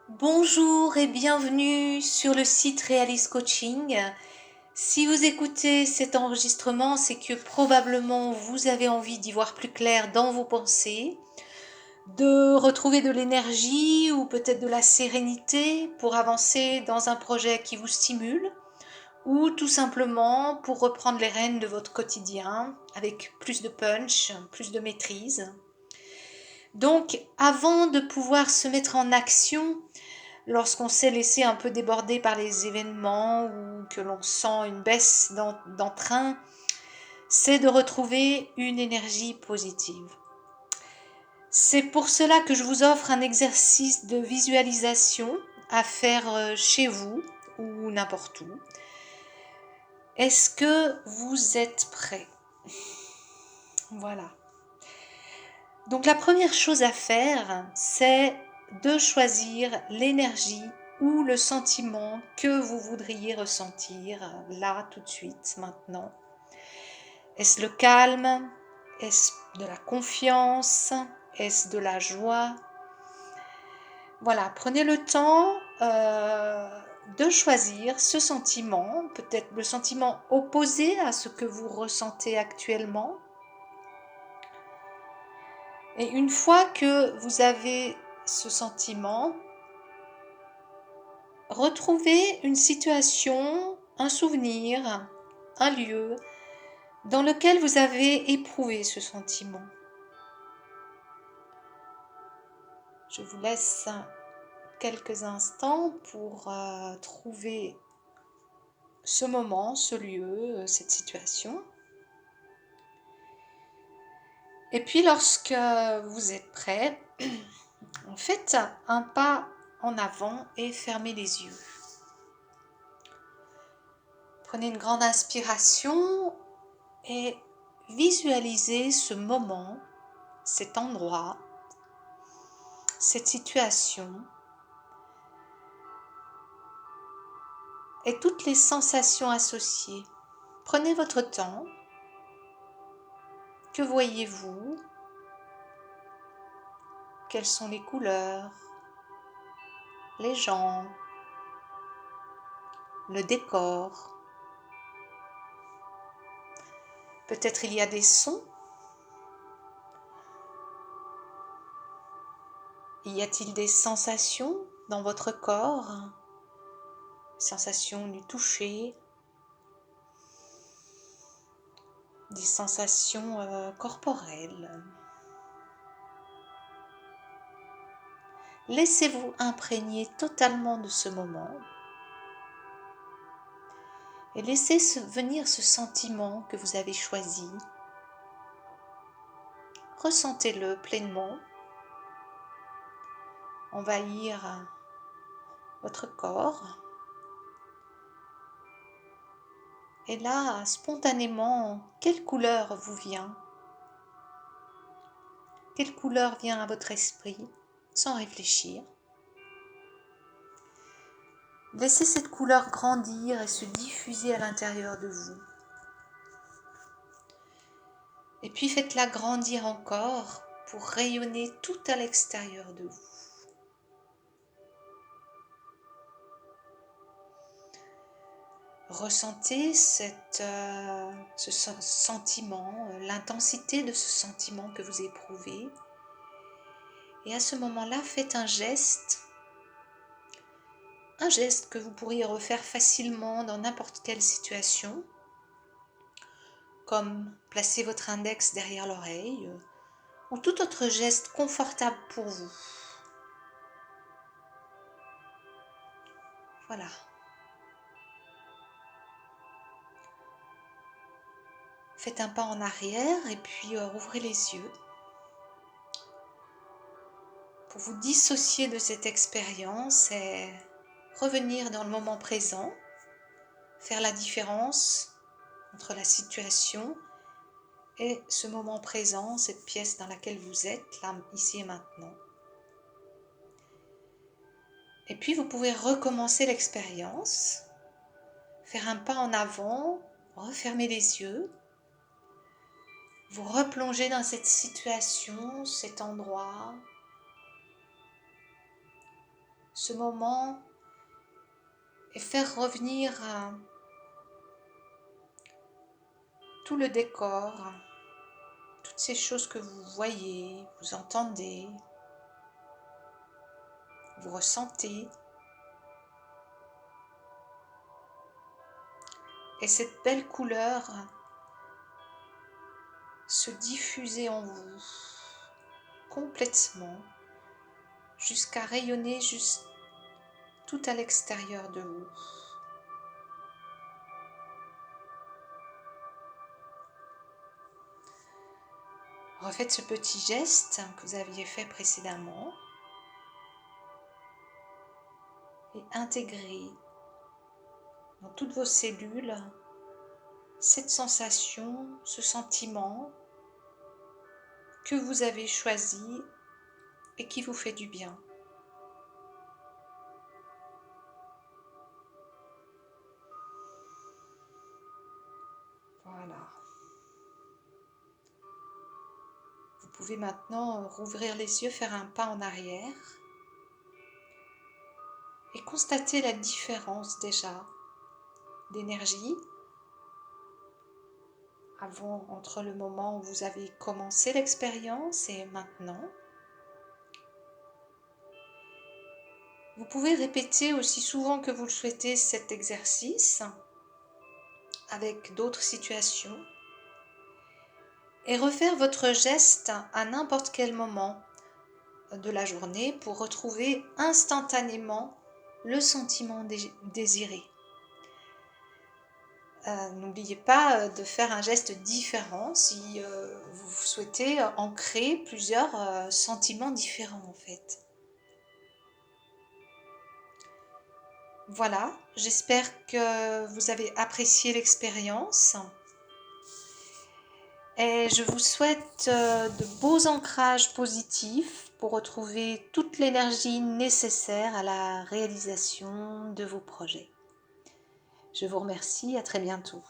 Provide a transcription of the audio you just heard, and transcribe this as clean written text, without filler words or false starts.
Bonjour et bienvenue sur le site Realis Coaching. Si vous écoutez cet enregistrement, c'est que probablement vous avez envie d'y voir plus clair dans vos pensées, de retrouver de l'énergie ou peut-être de la sérénité pour avancer dans un projet qui vous stimule, ou tout simplement pour reprendre les rênes de votre quotidien avec plus de punch, plus de maîtrise. Donc, avant de pouvoir se mettre en action, lorsqu'on s'est laissé un peu déborder par les événements ou que l'on sent une baisse d'entrain, c'est de retrouver une énergie positive. C'est pour cela que je vous offre un exercice de visualisation à faire chez vous ou n'importe où. Est-ce que vous êtes prêts? Voilà. Donc la première chose à faire, c'est de choisir l'énergie ou le sentiment que vous voudriez ressentir là, tout de suite, maintenant. Est-ce le calme? Est-ce de la confiance? Est-ce de la joie? Voilà, prenez le temps de choisir ce sentiment, peut-être le sentiment opposé à ce que vous ressentez actuellement. Et une fois que vous avez ce sentiment, retrouvez une situation, un souvenir, un lieu dans lequel vous avez éprouvé ce sentiment. Je vous laisse quelques instants pour trouver ce moment, ce lieu, cette situation. Et puis lorsque vous êtes prêt, faites un pas en avant et fermez les yeux. Prenez une grande inspiration et visualisez ce moment, cet endroit, cette situation et toutes les sensations associées. Prenez votre temps. Que voyez-vous? Quelles sont les couleurs, les gens, le décor? Peut-être il y a des sons. Y a-t-il des sensations dans votre corps? Sensations du toucher, des sensations corporelles. Laissez-vous imprégner totalement de ce moment et laissez venir ce sentiment que vous avez choisi. Ressentez-le pleinement, envahir votre corps. Et là, spontanément, quelle couleur vous vient? Quelle couleur vient à votre esprit, sans réfléchir? Laissez cette couleur grandir et se diffuser à l'intérieur de vous. Et puis faites-la grandir encore pour rayonner tout à l'extérieur de vous. Ressentez ce sentiment, l'intensité de ce sentiment que vous éprouvez. Et à ce moment-là, faites un geste que vous pourriez refaire facilement dans n'importe quelle situation, comme placer votre index derrière l'oreille ou tout autre geste confortable pour vous. Voilà. Faites un pas en arrière et puis rouvrez les yeux pour vous dissocier de cette expérience et revenir dans le moment présent, faire la différence entre la situation et ce moment présent, cette pièce dans laquelle vous êtes, là, ici et maintenant. Et puis vous pouvez recommencer l'expérience, faire un pas en avant, refermer les yeux, vous replonger dans cette situation, cet endroit, ce moment et faire revenir tout le décor, toutes ces choses que vous voyez, vous entendez, vous ressentez. Et cette belle couleur se diffuser en vous complètement jusqu'à rayonner juste tout à l'extérieur de vous. Refaites ce petit geste que vous aviez fait précédemment et intégrez dans toutes vos cellules cette sensation, ce sentiment que vous avez choisi et qui vous fait du bien. Voilà. Vous pouvez maintenant rouvrir les yeux, faire un pas en arrière et constater la différence déjà d'énergie entre le moment où vous avez commencé l'expérience et maintenant. Vous pouvez répéter aussi souvent que vous le souhaitez cet exercice avec d'autres situations et refaire votre geste à n'importe quel moment de la journée pour retrouver instantanément le sentiment désiré. N'oubliez pas de faire un geste différent si vous souhaitez ancrer plusieurs sentiments différents en fait. Voilà, j'espère que vous avez apprécié l'expérience et je vous souhaite de beaux ancrages positifs pour retrouver toute l'énergie nécessaire à la réalisation de vos projets. Je vous remercie, à très bientôt.